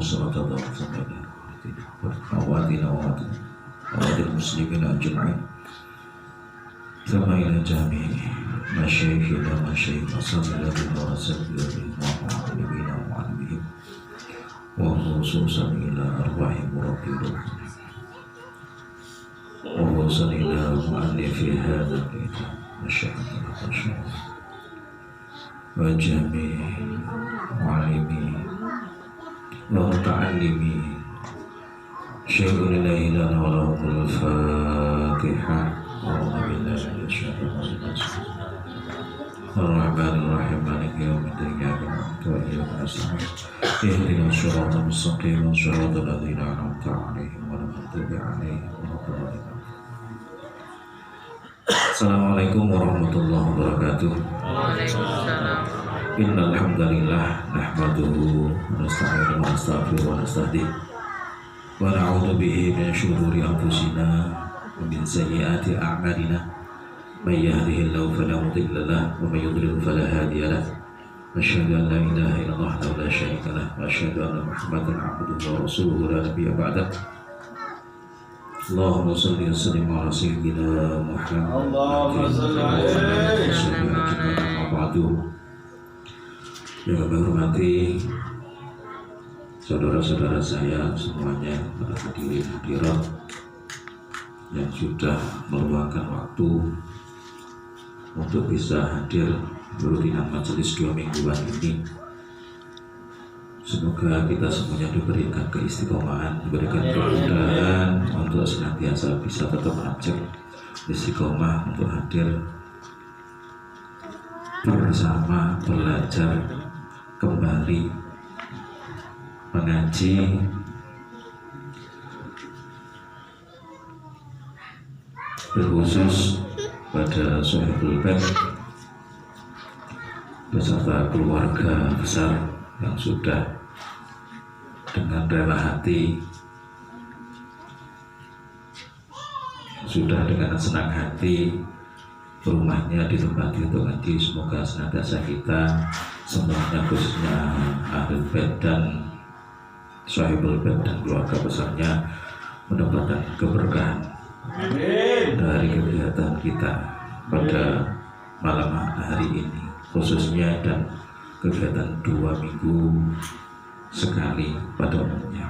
والصلاة والسلام أواتنا وأوات المسلمين أجمعين ثم إلى جميع مشايخنا ومشايخ أصحابنا وأساتذتنا ومعلمينا ومعلمين وخصوصا إلى أرواح مربي روحنا وخصوصا إلى مؤلف هذا الكتاب الشيخ الرشيد وجميع معلمي ومتعلمي شيخ لا إله إلا هو الفاتحة أعوذ بالله من الشيطان الرجيم الرحمن الرحيم مالك يوم الدين إياك نعبد وإياك نستعين اهدنا الصراط المستقيم صراط الذين أنعمت عليهم غير المغضوب عليهم ولا الضالين. Assalamualaikum warahmatullahi wabarakatuh. Waalaikumsalam. Innal hamdalillah nahmaduhu wa nasta'inuhu wa nastaghfiruhu wa nastahdihi wa na'udzu bihi min shururi anfusina wa min sayyiati a'malina may yahdihillahu fala mudilla lahu wa may yudlil fala hadiya lahu. Asyhadu an la ilaha illallah wa la syarika lahu wa asyhadu anna Muhammadan 'abduhu wa rasuluhu la nabiyya ba'dahu. Allahumma salli wa sallim ala sayyidina Muhammad. Allahumma salli wa sallim ala ba'du. Yang kami hormati saudara-saudara saya semuanya, para hadirin hadirat yang sudah meluangkan waktu untuk bisa hadir rutinan majelis 2 mingguan ini. Semoga kita semuanya diberikan keistiqomahan, diberikan kemudahan untuk senantiasa bisa tetap menajak istiqomah untuk hadir bersama, belajar kembali, mengaji, berkhusus pada Sohibul Bed beserta keluarga besar yang sudah dengan rela hati, sudah dengan senang hati rumahnya ditempati untuk ngaji. Semoga senantiasa kita semuanya, khususnya Ahlul Bait dan Sahibul Bait dan keluarga besarnya mendapatkan keberkahan dari kegiatan kita pada malam hari ini, khususnya dan kegiatan 2 minggu sekali pada umumnya.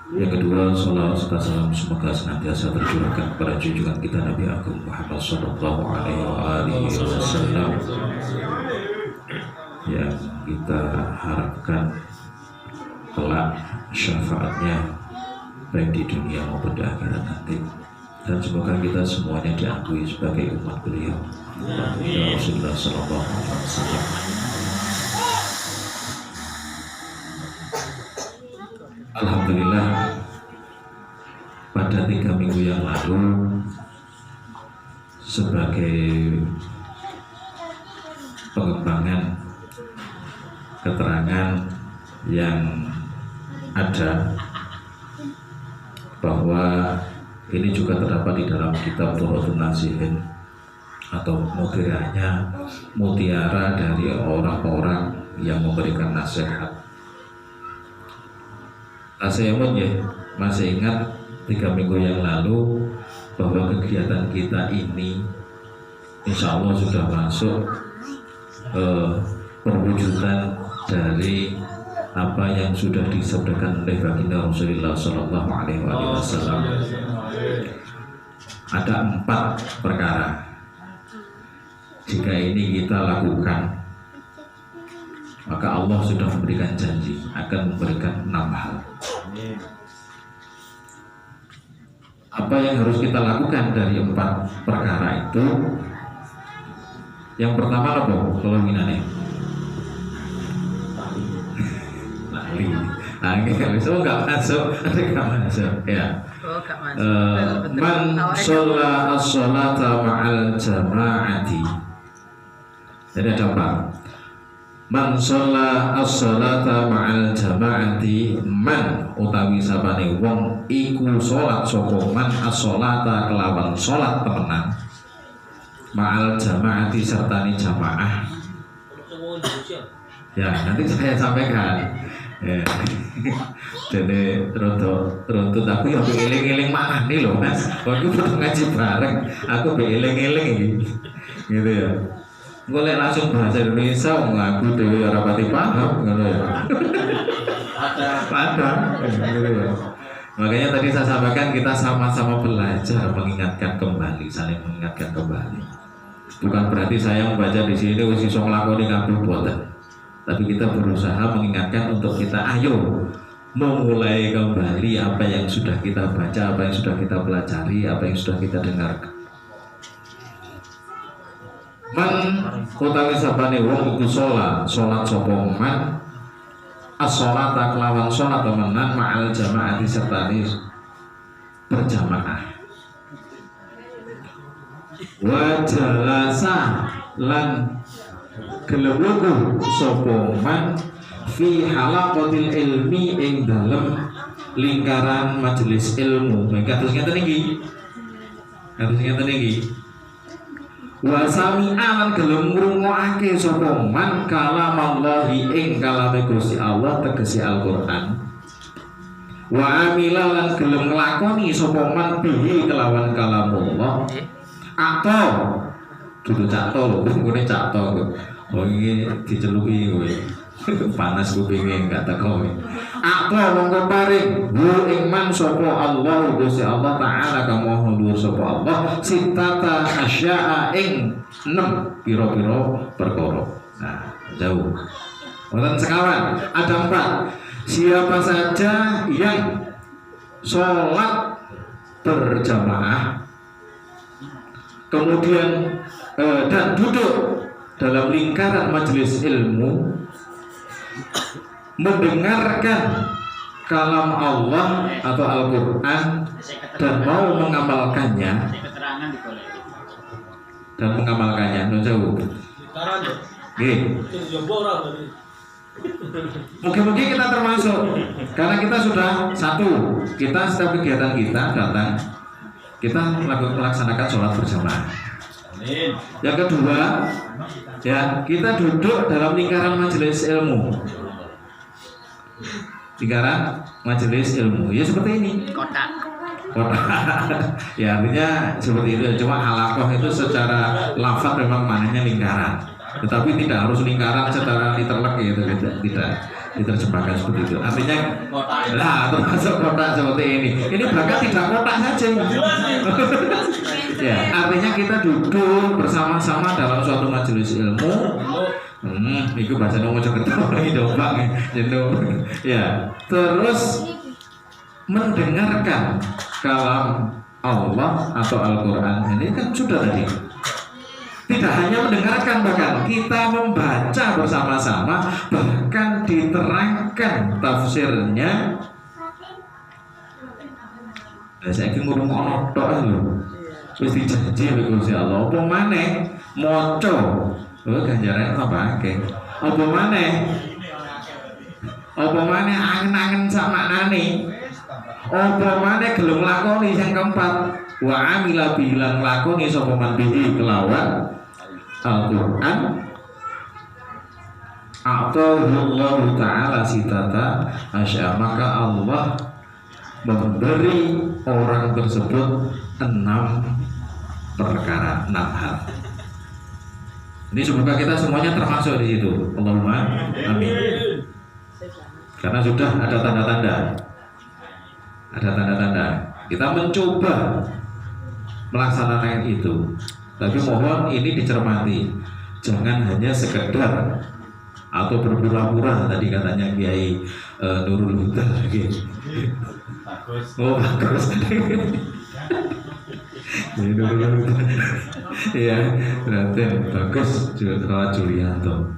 Yang kedua, salawat serta salam semoga senantiasa tercurahkan kepada junjungan kita Nabi Agung Muhammad Sallallahu Alaihi Wasallam yang kita harapkan kelak syafaatnya baik di dunia maupun di akhirat nanti, dan semoga kita semuanya diakui sebagai umat beliau Rasulullah Sallallahu Alaihi Wasallam. Alhamdulillah, pada 3 minggu yang lalu sebagai pengembangan keterangan yang ada bahwa ini juga terdapat di dalam kitab Tuhratun Nasihin atau mutiara dari orang-orang yang memberikan nasihat. Saya masih ingat 3 minggu yang lalu bahwa kegiatan kita ini insya Allah sudah masuk perwujudan dari apa yang sudah disabdakan oleh baginda Rasulullah Sallallahu Alaihi Wasallam. Ada 4 perkara jika ini kita lakukan, maka Allah sudah memberikan janji akan memberikan 6 hal. Apa yang harus kita lakukan dari 4 perkara itu? Yang pertama apa? Kalau minane lali. Nggak masuk. Ya. Man sholla as-sholata ma'al jama'ati. Jadi ada 4. Man sholla as-sholata ma'al jama'ati, man utawi sapane wong iku sholat sapa man as-sholata kelawan sholat temenan ma'al jama'ati sertani jamaah. Ya, nanti saya sampaikan. Ya. Jadi roto aku yang eling-eling mana nih loh Mas. Aku perlu ngaji bareng, aku eling-eling gitu ya. Gue langsung bahasa Indonesia, ngaku dewi orang pati paham, gitu ya. Ada, gitu ya. Makanya tadi saya sampaikan kita sama-sama belajar mengingatkan kembali, saling mengingatkan kembali. Bukan berarti saya membaca di sini wis iso nglakoni kabeh boten. Tapi kita berusaha mengingatkan untuk kita ayo memulai kembali apa yang sudah kita baca, apa yang sudah kita pelajari, apa yang sudah kita dengarkan. Man utawi sapane wong iku salat sapa man as-sholata kelawan sholat temenan ma'al jamaati sertani berjamaah wa jalasa lan gelem sapa man fi halaqatil ilmi ing dalem lingkaran majelis ilmu. Kados ngeten iki wa sami'an gelem ngrungokake sapa man kalamallahi ing kalame Gusti Allah tegese Al-Qur'an wa amila lan gelem nglakoni sapa man bihi kelawan kalamullah atau dudu cakto lho ngene cakto kok oh iki diceluki kowe panas kupinge enggak teko apa mongko paring hu ing man sapa Allah Gusti Allah taala kamo dhuwur sapa Allah sitata asya'a ing 6 pira-pira perkara. Nah, jauh. Wonten sekawan, ada 4. Siapa saja yang sholat berjamaah kemudian dan duduk dalam lingkaran majelis ilmu mendengarkan kalam Allah atau Al-Quran dan mau mengamalkannya jauh. Mungkin kita termasuk karena kita sudah satu, kita setiap kegiatan kita datang kita melaksanakan sholat berjamaah. Yang kedua, ya kita duduk dalam lingkaran majelis ilmu. Lingkaran majelis ilmu, ya seperti ini. Kotak. Ya artinya seperti itu. Cuma halaqah itu secara lafaz memang maknanya lingkaran. Tetapi tidak harus lingkaran secara literlek gitu, tidak diterjemahkan seperti itu. Artinya, lah termasuk kotak seperti ini. Ini bahkan tidak kotak saja. Ya, artinya kita duduk bersama-sama dalam suatu majelis ilmu. Itu bahasa nomor ketawa lagi domba jenuh. Ya, terus mendengarkan kalam Allah atau Al-Quran ini kan sudah tadi. Tidak hanya mendengarkan, bahkan kita membaca bersama-sama, bahkan diterangkan tafsirnya. Saya ingin ngomong tok lho. Wis dijanji oleh Gusti Allah. Apa maneh maca? Oh ganjarane apa akeh. Apa maneh? Apa maneh angen-angen sak maknane? Apa maneh gelem lakoni sing keempat? Wa amila bilang lakoni sapa man bihi kelawan Al-Quran Allah Ta'ala sitata asya, maka Allah memberi orang tersebut 6 perkara, 6 hal. Ini semoga kita semuanya termasuk di situ. Allahumma amin. Karena sudah ada tanda-tanda. Ada tanda-tanda. Kita mencoba melaksanakan itu. Tapi mohon ini dicermati, jangan hanya sekedar atau berpura-pura tadi katanya Kiai Nurul Huda lagi. Oh bagus. Nurul Huda. Iya, berarti bagus juga Julianto.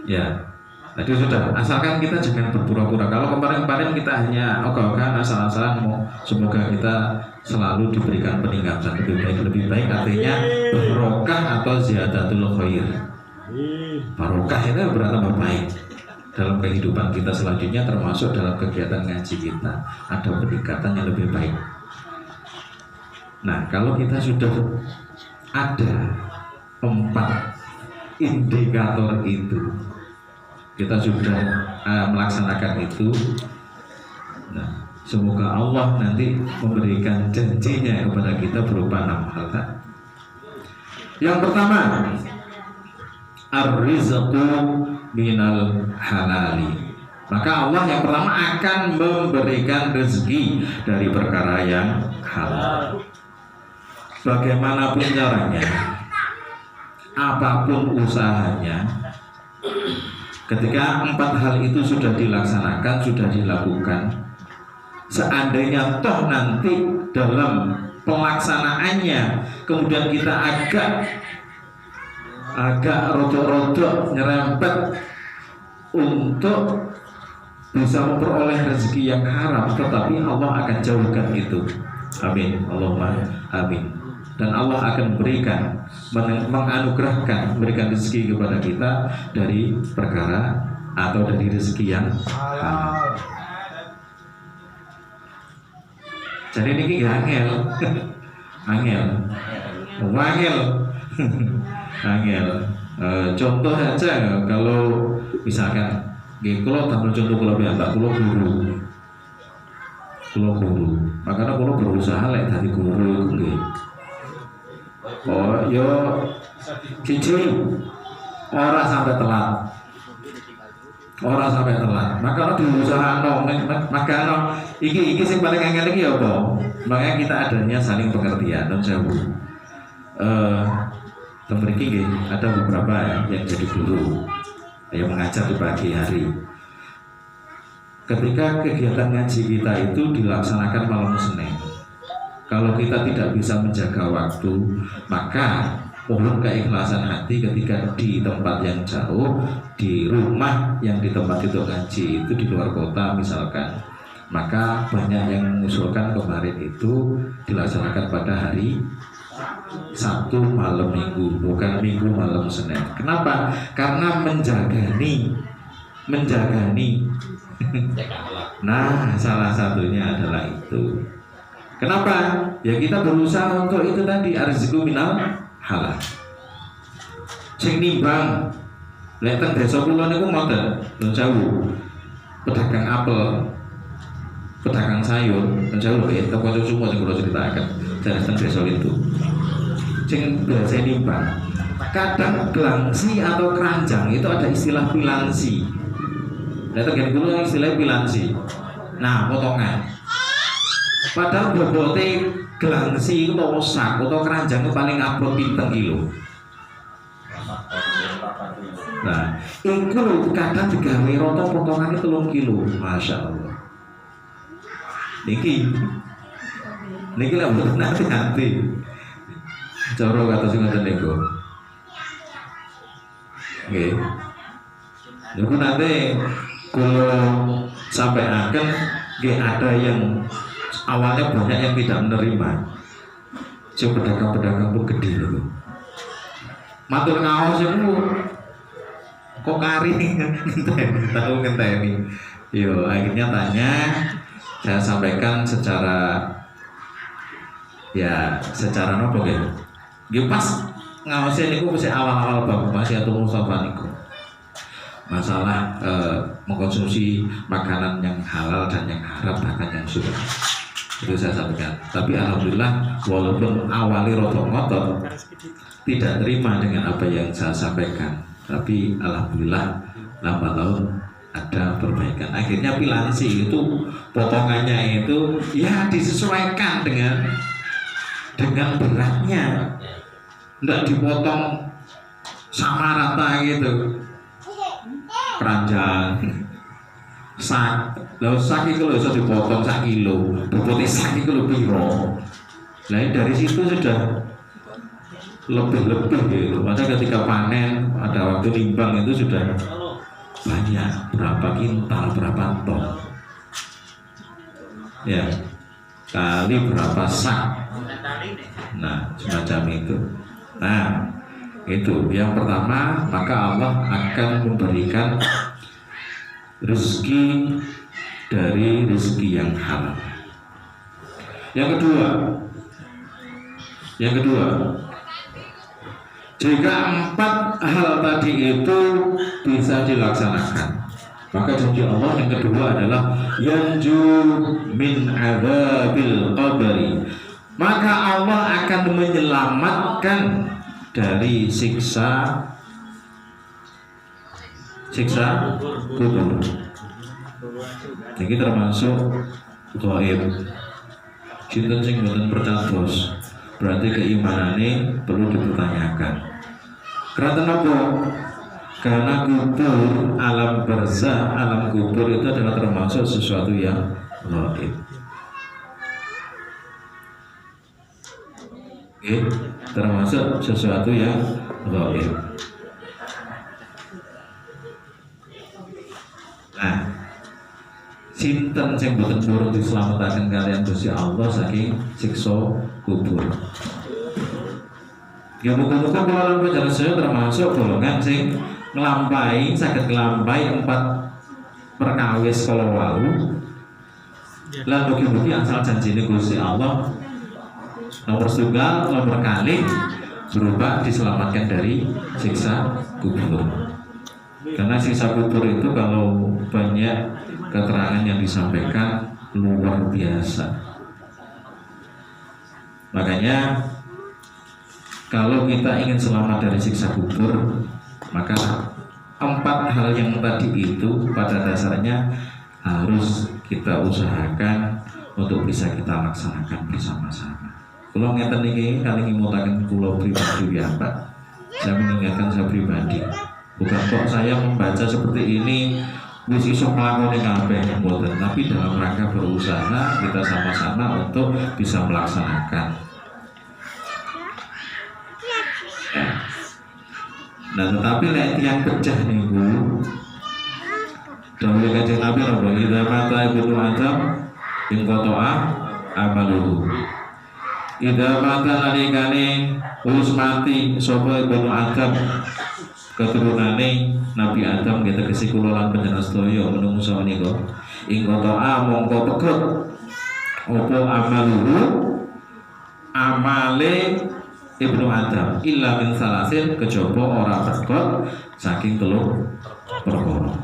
Ya. Tadi sudah, asalkan kita jangan berpura-pura. Kalau kemarin-kemarin kita hanya ogah-ogahan asal-asalan mau semoga kita selalu diberikan peningkatan lebih baik artinya barokah atau ziyadatul khair. Barokah itu bertambah baik dalam kehidupan kita selanjutnya, termasuk dalam kegiatan ngaji kita ada peningkatan yang lebih baik. Nah, kalau kita sudah ada 4 indikator itu, kita sudah melaksanakan itu. Nah, semoga Allah nanti memberikan janjinya kepada kita berupa 6 hal tadi. Yang pertama, ar-rizqu minal halali. Maka Allah yang pertama akan memberikan rezeki dari perkara yang halal. Bagaimanapun caranya, apapun usahanya, ketika 4 hal itu sudah dilaksanakan, sudah dilakukan, seandainya toh nanti dalam pelaksanaannya kemudian kita agak rodok-rodok nyerempet untuk bisa memperoleh rezeki yang haram, tetapi Allah akan jauhkan itu. Amin, Allahumma amin. Dan Allah akan berikan, menganugerahkan, memberikan rezeki kepada kita dari perkara atau dari rezeki yang halal. Jadi ini angel, angel, angel. Contoh aja, kalau misalkan, kalau tampil contoh kalau biasa, kalau guru, makanya kalau berusaha lek dari guru itu. Oh, yo, cici, orang sampai telat. Maka diusaha maka iki sing paling angel iki apa? Makanya kita adanya saling pengertian dan jauh. Mriki ada beberapa yang jadi guru yang mengajar di pagi hari. Ketika kegiatan ngaji kita itu dilaksanakan malam Senin, kalau kita tidak bisa menjaga waktu, maka mohon keikhlasan hati ketika di tempat yang jauh, di rumah yang di tempat itu ngaji itu di luar kota misalkan, maka banyak yang mengusulkan kemarin itu dilaksanakan pada hari Sabtu malam Minggu, bukan Minggu malam Senin. Kenapa? Karena menjagani. Nah, salah satunya adalah itu. Kenapa? Ya kita berusaha untuk itu tadi, arziku minal halal. Sing nimbang, lek teng desa kula niku ngoten, jauh. Pedagang apel, pedagang sayur, jauh ya, toko semua sing kula ceritakan. Dari teng desa itu. Sing biasa nimbang. Kadang gelangsi atau keranjang itu ada istilah pilansi. Lek teng kula istilah pilansi. Nah, potongan. Padahal bobote gelangsi itu atau sak atau keranjang itu paling abot pinten kilo. Nah, itu kadang digawe rata potongannya 3 kilo, masya Allah. Niki lah buat hati-hati. Coro kata sing ngoten niku. Nggih. Niku nanti kalau sampai akan ada yang awalnya banyak yang tidak menerima. So pedagang-pedagang pun gede loh. Matur ngaos itu kok kari ngenteni. Yo akhirnya tanya, saya sampaikan secara nopo nggih. Nggih pas ngaosnya niku mesti awal-awal Bapak masih atau Mustafa niku. Masalah mengkonsumsi makanan yang halal dan yang haram bahkan yang sunnah. Itu saya sampaikan. Tapi alhamdulillah walaupun awali rotok ngotot tidak terima dengan apa yang saya sampaikan, tapi alhamdulillah lambat laun ada perbaikan. Akhirnya pilansi itu potongannya itu ya disesuaikan dengan beratnya, tidak dipotong sama rata gitu. Keranjang sak, lalu sak itu loh bisa dipotong 1 kilo, bobotnya sak itu lebih piro. Nah dari situ sudah lebih gitu. Maka ketika panen ada waktu nimbang itu sudah banyak, berapa kintal, berapa ton, ya kali berapa sak. Nah semacam itu. Nah itu yang pertama, maka Allah akan memberikan rezeki dari rezeki yang halal. Yang kedua, Jika 4 hal tadi itu bisa dilaksanakan, maka janji Allah yang kedua adalah yanju min adzabil qabri, maka Allah akan menyelamatkan dari siksa kubur. Jadi termasuk gaib. Sinten sing mboten percados, berarti keimanane perlu dipertanyakan. Karena apa? Karena kubur, alam barzah, alam kubur itu adalah termasuk sesuatu yang gaib. Termasuk sesuatu yang gaib. Nah, sinten sing boten purun dislametaken kalian Gusti Allah saking siksa kubur. Ya muga-muga kula lan panjenengan sedaya termasuk golongan sing nglampahi saged nglampahi 4 perkawis kala wau. Lan mugi-mugi asal janjine Gusti Allah nomor setunggal, nomor kali berupa diselamatkan dari siksa kubur. Karena siksa kubur itu kalau banyak keterangan yang disampaikan luar biasa. Makanya kalau kita ingin selamat dari siksa kubur, maka 4 hal yang tadi itu pada dasarnya harus kita usahakan untuk bisa kita laksanakan bersama-sama. Kalau ngeten iki kali ngimutaken kula pribadi ya Pak. Saya mengingatkan saya pribadi. Bukan kok saya membaca seperti ini wis iso nglakoni kabeh mboten, tapi dalam rangka berusaha kita sama-sama untuk bisa melaksanakan. Nah, tetapi lek yang pecah niku dawuh Kanjeng Nabi napa idza mata ibnu Adam ing qata'a amaluhu. Idza mata nalikane wis mati sapa ibnu Adam keturunane Nabi Adam kita tegese kula lan panjenengan sedaya menungso menika ing qata'a mongko peget apa amaluhu amale Ibnu Adam illa min salasin kejaba ora berkot saking 3 perkara.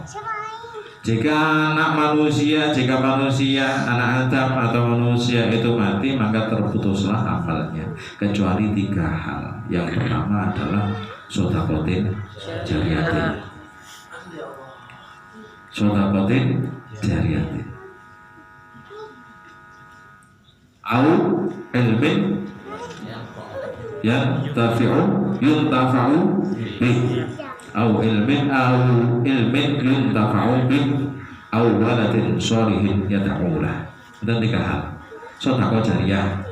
Jika anak manusia anak Adam atau manusia itu mati, maka terputuslah amalnya kecuali 3 hal. Yang pertama adalah shodaqatin jariyatin. Shodaqatin jariyatin. Au ilmin yuntafa'u bih au ilmin yuntafa'u bih au waladin sholihin yad'ulah. Dan 3 hal. Sedekah jariyah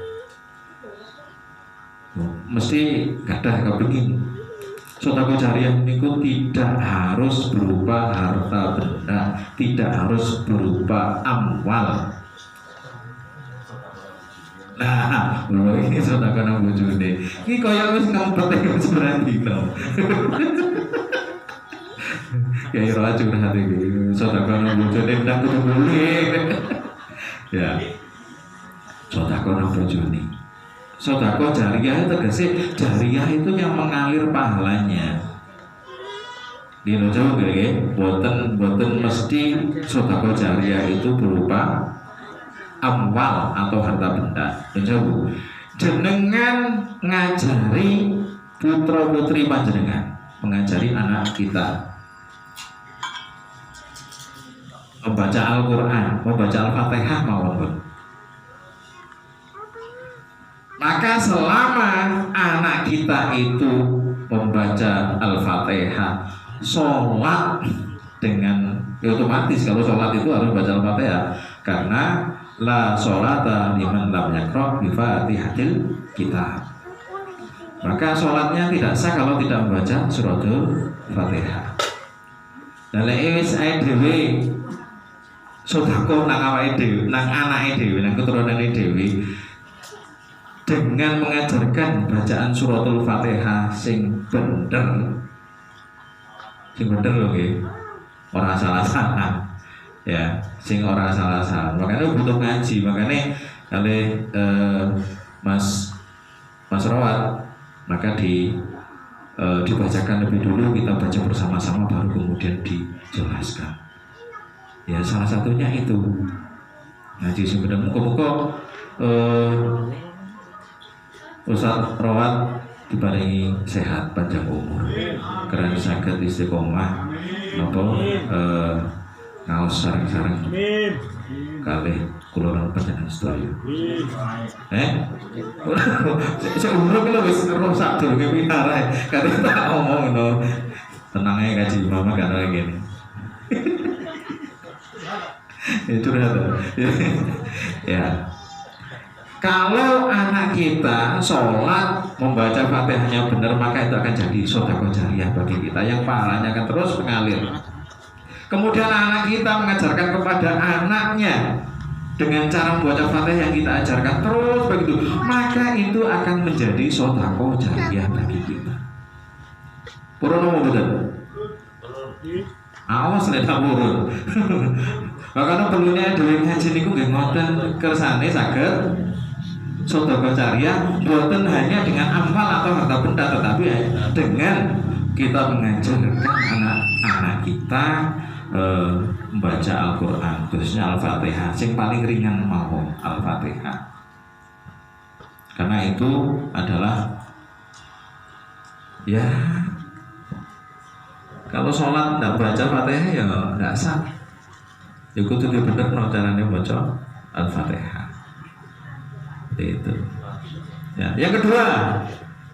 mesti gadah kepengin. Sedekah jariyah niku tidak harus berupa harta benda, tidak harus berupa amwal. Nah, ini sedekah nang bojone. Iki kaya wis ngempet wis berani to. Ya ora curhat iki. Sedekah nang bojone ndak kudu boleh. Ya. Sedekah nang bojone. Sedekah jariyah tegese jariyah itu yang mengalir pahalanya. Di Jawa nggih, boten mesti sedekah jariyah itu berupa amwal atau harta benda. Menjauh jenengan ngajari putra putri panjenengan, mengajari anak kita membaca Al-Quran, membaca Al-Fatihah mawon. Maka selama anak kita itu membaca Al-Fatihah, sholat dengan otomatis kalau sholat itu harus baca Al-Fatihah, karena la sholata liman lam yaqra bi Fatihatil Kitab. Maka sholatnya tidak sah kalau tidak membaca suratul Fatihah. Dan lek wis ae dhewe sedekah nang awake dhewe, nang anake dhewe, nang keturunane dhewe dengan mengajarkan bacaan suratul Fatihah sing bener. Sing bener lho nggih. Ora salah-salah. Ya, sing ora salah-salah. Makanya butuh ngaji. Makanya kali Mas Rawat, maka dibacakan lebih dulu, kita baca bersama-sama baru kemudian dijelaskan. Ya salah satunya itu ngaji sebenarnya. Muka-muka Ustaz Rawat diparingi sehat panjang umur, karena saged istiqomah napa ngaos sareng-sareng kalih kula lan panjenengan sedaya. Saya umur kula wis rusak durunge pinarae. Kate tak omong ngono. Tenang ae kaji mama kan ngene. Itu ya. Kalau anak kita sholat membaca Fatihahnya benar, maka itu akan jadi sedekah jariyah bagi kita yang pahalanya akan terus mengalir. Kemudian anak kita mengajarkan kepada anaknya dengan cara membaca Fatihah yang kita ajarkan terus begitu, maka itu akan menjadi sedekah jariyah bagi kita. Purun betul. Awas nek tak purun. Makanya perlunya dhewe ngaji niku nggih ngoten kersane saged sedekah jariyah, bukan hanya dengan amal atau harta benda, tetapi dengan kita mengajarkan anak-anak kita membaca Al-Quran, khususnya Al-Fatihah, yang paling ringan mau Al-Fatihah, karena itu adalah ya kalau sholat tidak baca Fatihah ya tidak sah. Ya kudu bener no caranya baca Al-Fatihah. Itu. Ya, yang kedua,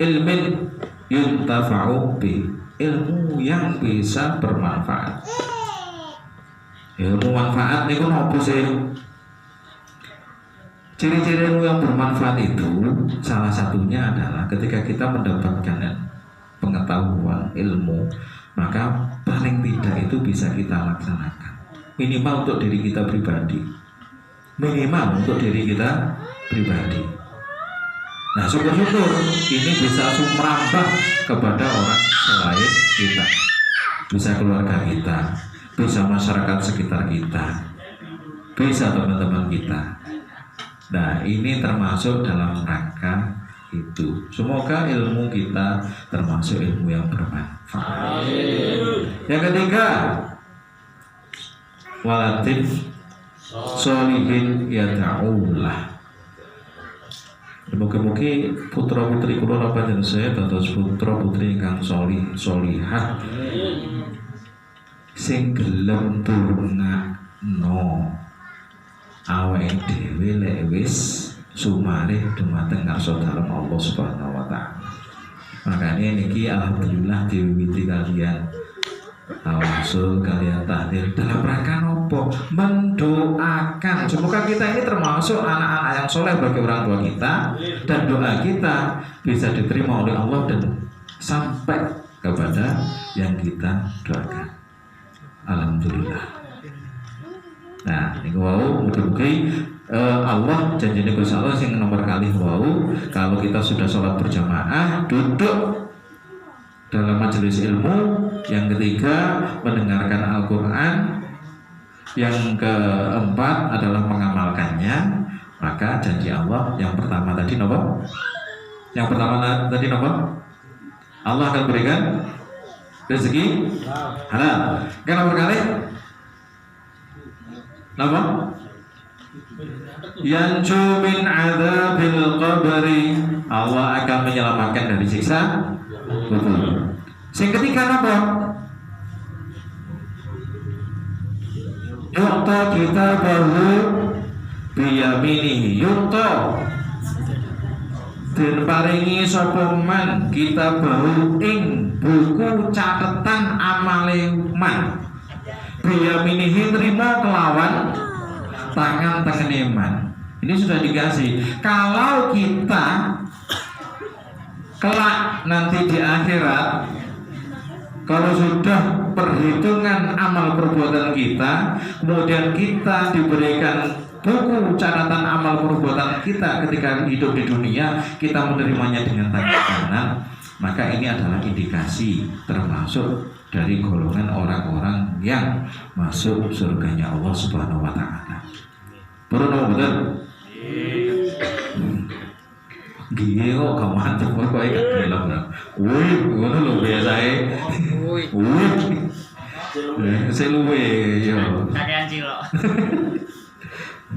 ilmin yuntafa'u bi, ilmu yang bisa bermanfaat. Ilmu manfaat niku napa sih? Ciri-ciri ilmu yang bermanfaat itu salah satunya adalah ketika kita mendapatkan pengetahuan ilmu, maka paling tidak itu bisa kita laksanakan. Minimal untuk diri kita pribadi. Minimal untuk diri kita pribadi. Nah, syukur-syukur ini bisa merambah kepada orang selain kita, bisa keluarga kita, bisa masyarakat sekitar kita, bisa teman-teman kita. Nah, ini termasuk dalam rangka itu. Semoga ilmu kita termasuk ilmu yang bermanfaat. Yang ketiga, walatin solihin yada'ulah. Mugi-mugi putra putri kula lan panjenengan saya dados putra putri ingkang solihah sing gelem turnakno awake dhewe lek wis sumarih dumateng ngarsa dalem Allah Subhanahu wa taala. Makanya niki alhamdulillah diwiwiti kalian tawasul, kalian tahdir dalam rangka nopo? Mendoakan semoga kita ini termasuk anak-anak yang soleh bagi orang tua kita, dan doa kita bisa diterima oleh Allah dan sampai kepada yang kita doakan. Alhamdulillah. Nah, ini wau mugi-mugi Allah janjine Gusti Allah sing nomor kali wau, kalau kita sudah sholat berjamaah duduk dalam majelis ilmu, yang ketiga mendengarkan Al-Quran, yang keempat adalah mengamalkannya, maka janji Allah yang pertama tadi nopo? Yang pertama tadi nopo? Allah akan berikan rezeki halal. Kan nomor kali? Nopo? Yanju min adzabil qabri, Allah akan menyelamatkan dari siksa kubur. Yang ketiga apa? Yukta kita bahu biyamini, yukta dan paringi sopeman kita bahu ing buku catatan amale man biyaminihi, terima kelawan tangan tengeneman. Ini sudah dikasih. Kalau kita kelak nanti di akhirat, kalau sudah perhitungan amal perbuatan kita, kemudian kita diberikan buku catatan amal perbuatan kita ketika hidup di dunia, kita menerimanya dengan tangan kanan, maka ini adalah indikasi termasuk dari golongan orang-orang yang masuk surganya Allah Subhanahu wa taala. Betul betul. Piye kok gak mantep kok gak gelem. Wih, ngono lho biasae. Woi. Wih. Sing luwe yo. Kakean cilok.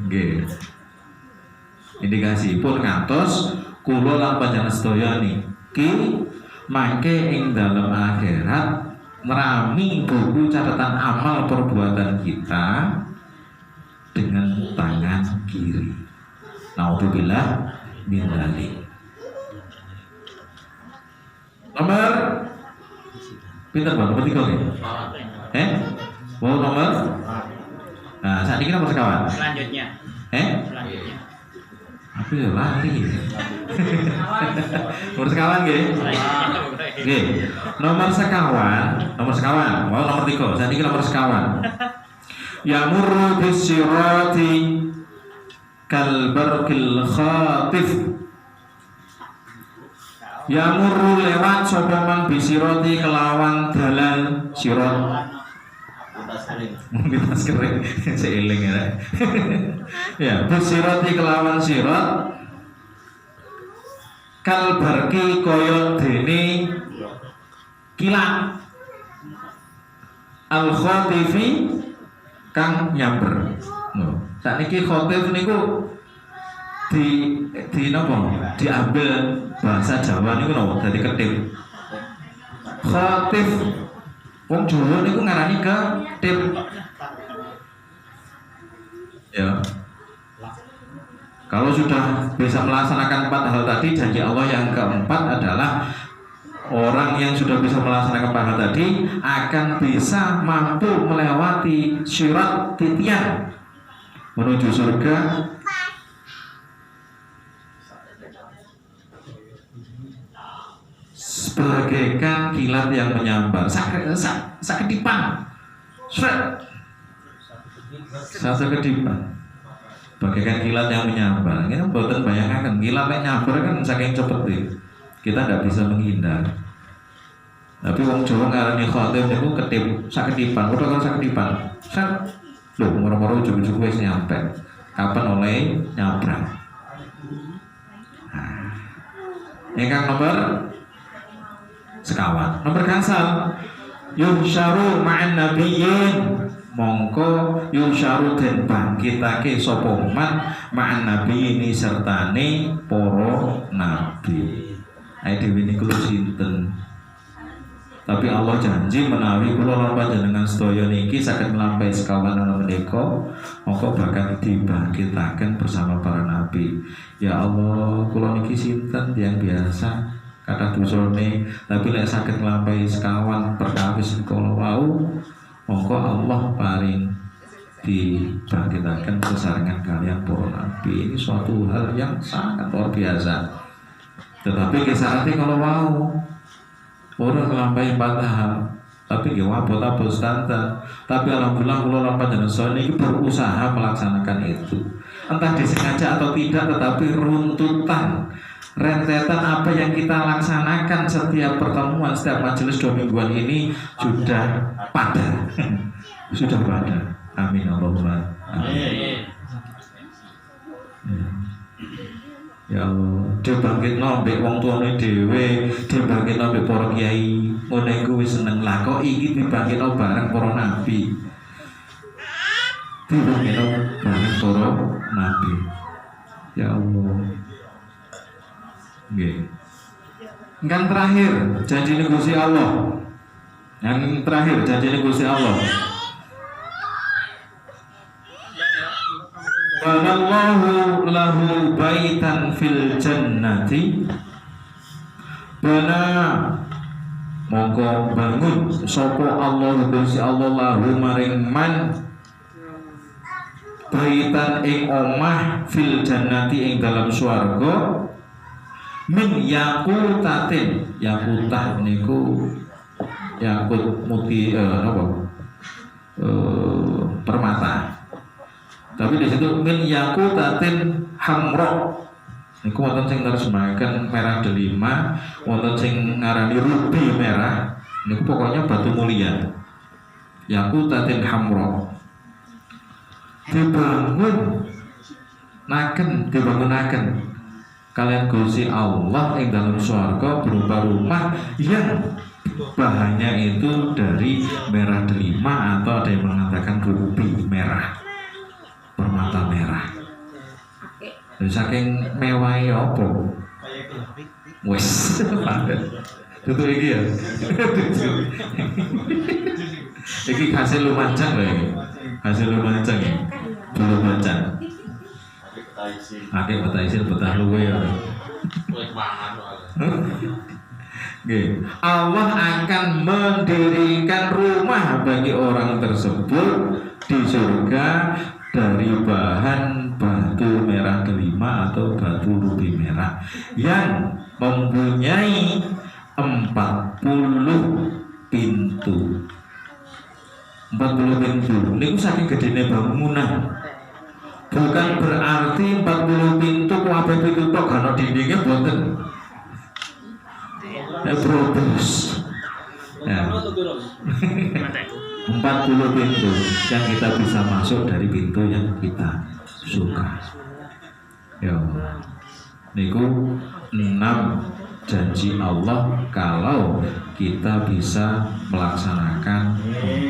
Nggih. Indikasi pun ngantos kula lan panjenengan sedaya niki mangke ing dalem akhirat nerami buku catatan amal perbuatan kita dengan tangan kiri. Naudzubillah min dzalik. Nomor pinter Bang, nomor 3 nggih? Mau nomor? Nah, saat ini nomor sekawan. Selanjutnya. Selanjutnya. Aku ya lali. Nomor sekawan nggih? Nggih. Nomor sekawan. Mau nomor 3. Saat ini nomor sekawan. Yamurru bisirati kal barqil khatif. Yamurru lewat sapa man bisirati kelawan dalan sirat. Lintas kering, seiling ya. Ya, bisirati kelawan sirat kal barqi kaya dene kilat al khatifi kang nyamber. No. Sakniki khatif niku di napa? Diambil bahasa Jawa niku napa? Dadi ketip. Khatif wong Jawa niku ngarani ketip. Ya. Kalau sudah bisa melaksanakan 4 hal tadi, janji Allah yang keempat adalah orang yang sudah bisa melaksanakan 4 hal tadi akan bisa mampu melewati syirat titian menuju surga sebagaikan kilat yang menyambar. Sakedipan. Satu kedipan. Bagaikan kilat yang menyambar. Ini mboten bayangkan kilat yang nyambar kan saking cepet kita tidak bisa menghindar. Tapi wong Jawa ngarani khatim niku ketip sakedipan, utawa sakedipan. Lho, moro-moro ujug-ujug wis nyampe. Kapan oleh nyabrang. Nah. Ingkang nomor sekawan. Nomor gangsal. Yuhsyaru ma'an nabiyyin. Mongko yuhsyaru den bangkitake sapa man ma'an nabiyyin sertane para nabi. Ae dhewe niku sinten? Tapi Allah janji menawi kula lan panjenengan sedaya niki saged nglampahi sekawan ana menika, mongko bakal dibangkitaken bersama para nabi. Ya Allah, kula niki sinten yang biasa kata dosane, tapi lek saged nglampahi sekawan perkawis kula wau, mongko Allah paring dibangkitaken sesarengan kalian para nabi. Ini suatu hal yang sangat luar biasa. Tetapi kisahnya kalau mau orang ngelampahi 4 hal, tapi gak wabot-wabot standar. Tapi alhamdulillah kula lan panjenengan ini berusaha melaksanakan itu. Entah disengaja atau tidak, tetapi runtutan rentetan apa yang kita laksanakan setiap pertemuan, setiap majelis 2 mingguan ini sudah pada. Sudah pada. Amin Allahumma amin. Ya Allah, dibangkitno mbek wong tuane dhewe, dibangkitno mbek para kiai. Ngono iku wis seneng lah kok iki dibangkitno bareng para nabi. Dibangkitno bareng para nabi. Ya Allah. Nggih. Yang terakhir, janji Gusti Allah. Yang terakhir, janji Gusti Allah. Banallahu lahu baitan fil jannati. Bana mongko bangun sapa Allah Gusti Allah lahu maring man baitan ing omah fil jannati ing dalam swarga min yakutatin. Yakutah niku yakut muti permata. Tapi di situ min yakutatin hamra. Niku wonten sing nerjemahaken merah delima, wonten sing ngarani rubi merah. Niku pokoknya batu mulia. Yakutatin hamra. Dibangunaken kalian Gusti Allah ing dalam swarga berupa rumah yang bahannya itu dari merah delima atau ada yang mengatakan ruby merah, permata merah. Saking mewahnya apa? Wes, tutup iki ya. Iki hasil Lumajang loh ini. Hasil Lumajang. Belum Lumajang. Akeh betah isil betah luwe ya. Nggih. Allah akan mendirikan rumah bagi orang tersebut di surga dari bahan batu merah delima atau batu rubi merah yang mempunyai 40 pintu. 40 pintu. Niku saking gedene bangunan. Bukan berarti 40 pintu kabeh pintu tok ana dindinge boten. Probus. Ya. 40 pintu yang kita bisa masuk dari pintu yang kita suka. Ya. Niku 6 janji Allah kalau kita bisa melaksanakan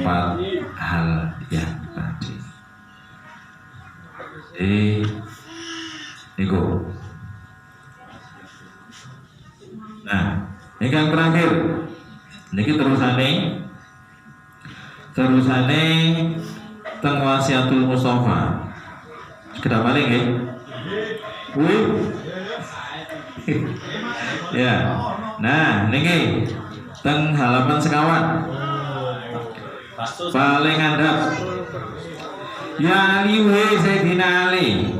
4 hal yang tadi. Niku. Nah, ini yang terakhir. Niki terusane teng Wasiatul Mustafa. Sekedar balik nggih. Ya. Nah, niki teng halaman sekawan. Paling andap. Ya liwe Sayyidina Ali.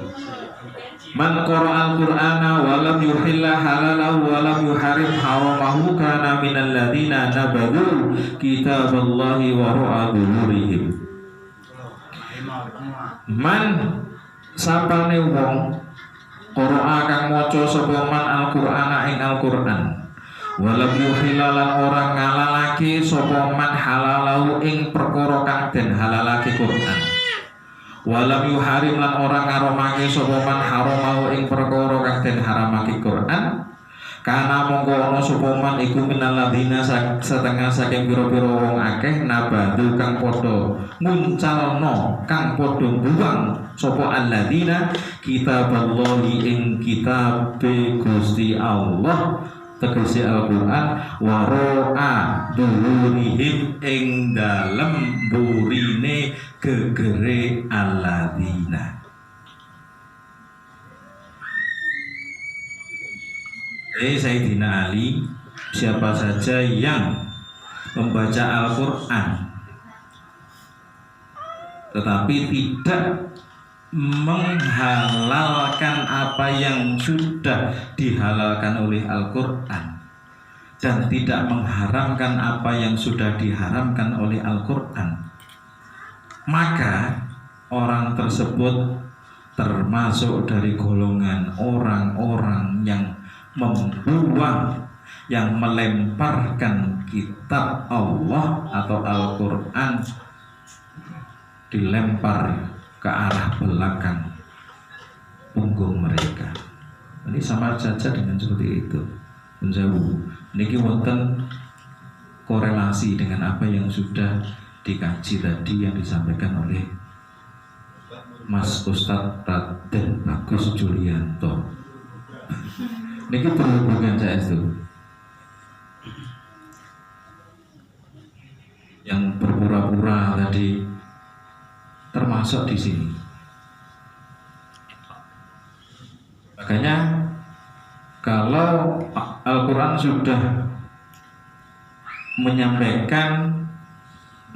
Man qara'al Qur'ana wa lam yuhilla halalahu wa lam yuharim haramahu kana minal ladzina nabadhu kitaballahi wa ra'a dhuhurihim. Man sapane wong qara'a kang maca sapa man al-Qur'ana ing Al-Qur'an wa lam yuhilla lan ora ngalalake sapa man halalahu ing perkara kang den halalake Qur'an. Walam yuharim lan orang ngaromake sapa man haramahu ing perkara kang den haramake Quran. Kana mongko ana sapa man iku minal ladzina setengah saking pira-pira wong akeh nabadu kang padha nguncalno kang padha buang sapa alladzina kitaballahi ing kitabe Gusti Allah tegese Al-Qur'an waro'a dhuhurihim ing dalem burine gegere alladzina. Sayyidina Ali, siapa saja yang membaca Al-Qur'an tetapi tidak menghalalkan apa yang sudah dihalalkan oleh Al-Qur'an dan tidak mengharamkan apa yang sudah diharamkan oleh Al-Qur'an, maka orang tersebut termasuk dari golongan orang-orang yang membuang, yang melemparkan kitab Allah atau Al-Qur'an, dilempar ke arah belakang punggung mereka. Ini sama saja dengan seperti itu. Menjauh. Niki wonten korelasi dengan apa yang sudah dikaji tadi yang disampaikan oleh Mas Ustadz Raden Bagus Julianto. Niki berhubungan saya itu. Yang berpura-pura tadi termasuk di sini. Makanya kalau Al-Quran sudah menyampaikan,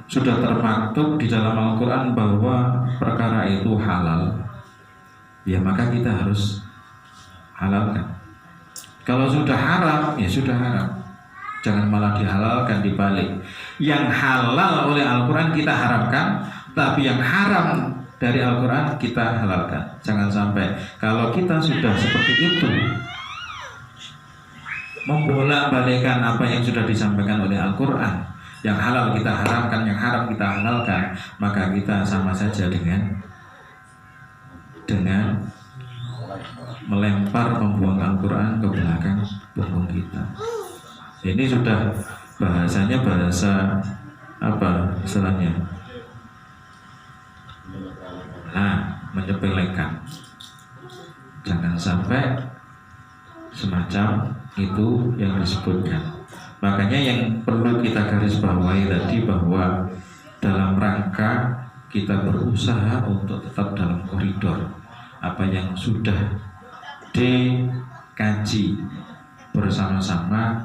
sudah termaktub di dalam Al-Quran bahwa perkara itu halal, ya maka kita harus halalkan. Kalau sudah haram, ya sudah haram. Jangan malah dihalalkan, dibalik. Yang halal oleh Al-Quran kita haramkan, tapi yang haram dari Al-Quran kita halalkan. Jangan sampai kalau kita sudah seperti itu, membolak-balikan apa yang sudah disampaikan oleh Al-Quran, yang halal kita haramkan, yang haram kita halalkan, maka kita sama saja dengan melempar, membuang Al-Quran ke belakang punggung kita. Ini sudah bahasanya bahasa apa istilahnya? Nah, menyepelekan. Jangan sampai semacam itu yang disebutkan. Makanya yang perlu kita garis bawahi tadi bahwa dalam rangka kita berusaha untuk tetap dalam koridor apa yang sudah dikaji bersama-sama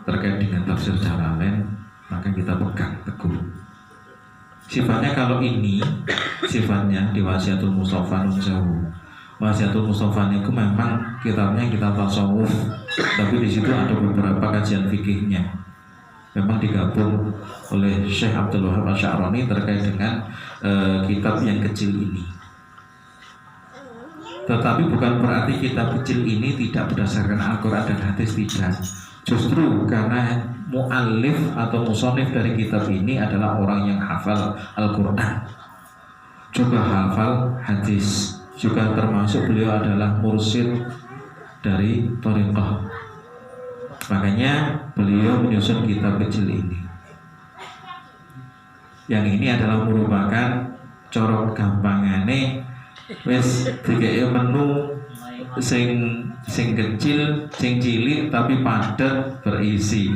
terkait dengan tafsir Jalalain, maka kita pegang teguh. Sifatnya kalau ini sifatnya di Wasiatul Mustafa Nun Sewu. Wasiatul Mustafa itu memang kitabnya kitab tasawuf, tapi di situ ada beberapa kajian fikihnya. Memang digabung oleh Syekh Abdul Wahab Asy'arani terkait dengan kitab yang kecil ini. Tetapi bukan berarti kitab kecil ini tidak berdasarkan Al-Quran dan hadis, tidak. Justru karena mu'allif atau musonif dari kitab ini adalah orang yang hafal Al-Quran, juga hafal hadis, juga termasuk beliau adalah mursyid dari thariqah. Makanya beliau menyusun kitab kecil ini. Yang ini adalah merupakan corok gampangane wis dikei menu sing kecil, sing cilik tapi padat berisi.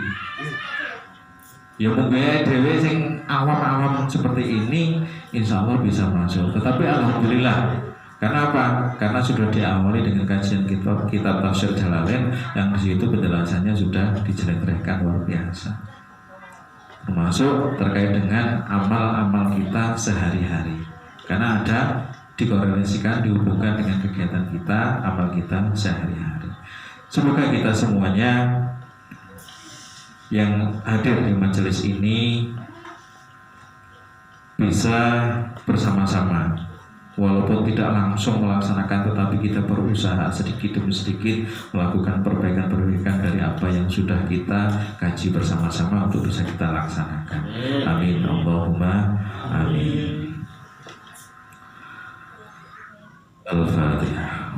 Ya mungkin dewe sing awam-awam seperti ini insya Allah bisa masuk. Tetapi alhamdulillah, karena apa? Karena sudah diawali dengan kajian kitab tafsir Jalalain yang di situ penjelasannya sudah dijelaskan luar biasa. Termasuk terkait dengan amal-amal kita sehari-hari. Karena ada dikorelasikan, dihubungkan dengan kegiatan kita, amal kita sehari-hari. Semoga kita semuanya yang hadir di majelis ini bisa bersama-sama, walaupun tidak langsung melaksanakan, tetapi kita berusaha sedikit demi sedikit melakukan perbaikan-perbaikan dari apa yang sudah kita kaji bersama-sama untuk bisa kita laksanakan. Amin Allahumma amin. Al-Fatihah.